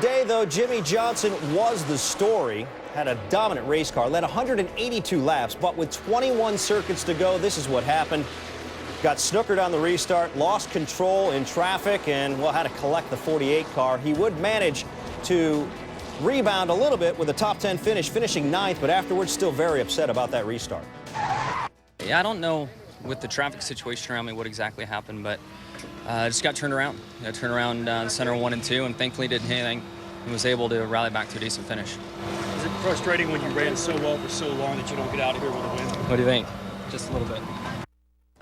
Today, though, Jimmie Johnson was the story. Had a dominant race car, led 182 laps, but with 21 circuits to go, this is what happened. Got snookered on the restart, lost control in traffic, and, well, had to collect the 48 car. He would manage to rebound a little bit with a top 10 finish, finishing 9th, but afterwards still very upset about that restart. Yeah, I don't know with the traffic situation around me what exactly happened, but I just got turned around. Got turned around center 1 and 2, and thankfully didn't hit anything and was able to rally back to a decent finish. Is it frustrating when you ran so well for so long that you don't get out of here with a win? What do you think? Just a little bit.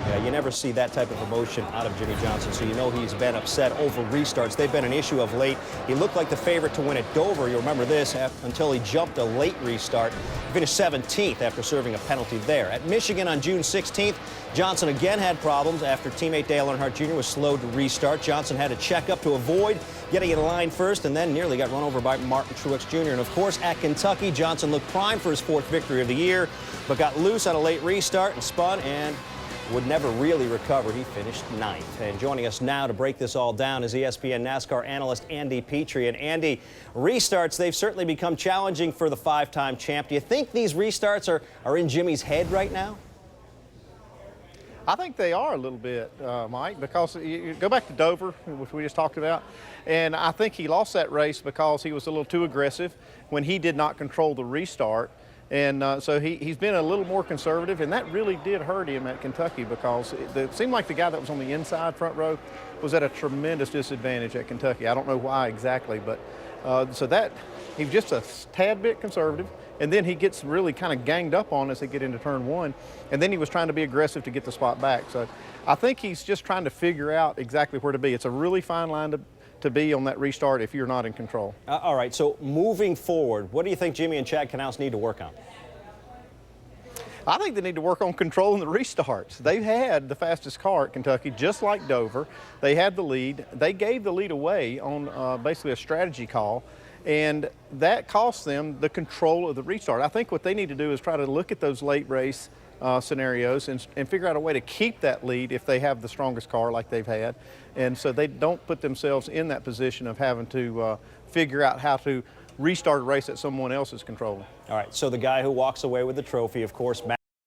Yeah, you never see that type of emotion out of Jimmie Johnson, so you know he's been upset over restarts. They've been an issue of late. He looked like the favorite to win at Dover. You'll remember this until he jumped a late restart. He finished 17th after serving a penalty there. At Michigan on June 16th, Johnson again had problems after teammate Dale Earnhardt Jr. was slowed to restart. Johnson had to check up to avoid getting in line first and then nearly got run over by Martin Truex Jr. And, of course, at Kentucky, Johnson looked primed for his 4th victory of the year, but got loose on a late restart and spun and would never really recover. He finished 9th. And joining us now to break this all down is ESPN NASCAR analyst Andy Petrie. And Andy, restarts, they've certainly become challenging for the 5-time champ. Do you think these restarts are in Jimmie's head right now? I think they are a little bit, Mike, because you go back to Dover, which we just talked about, and I think he lost that race because he was a little too aggressive when he did not control the restart. And so he's been a little more conservative, and that really did hurt him at Kentucky because it seemed like the guy that was on the inside front row was at a tremendous disadvantage at Kentucky. I don't know why exactly, but so that he was just a tad bit conservative, and then he gets really kind of ganged up on as they get into turn 1, and then he was trying to be aggressive to get the spot back. So I think he's just trying to figure out exactly where to be. It's a really fine line to be on that restart if you're not in control. All right, so moving forward, what do you think Jimmie and Chad Knaus need to work on? I think they need to work on controlling the restarts. They've had the fastest car at Kentucky, just like Dover. They had the lead. They gave the lead away on basically a strategy call, and that cost them the control of the restart. I think what they need to do is try to look at those late race scenarios and figure out a way to keep that lead if they have the strongest car like they've had, and so they don't put themselves in that position of having to figure out how to restart a race that someone else is controlling. All right, so the guy who walks away with the trophy, of course,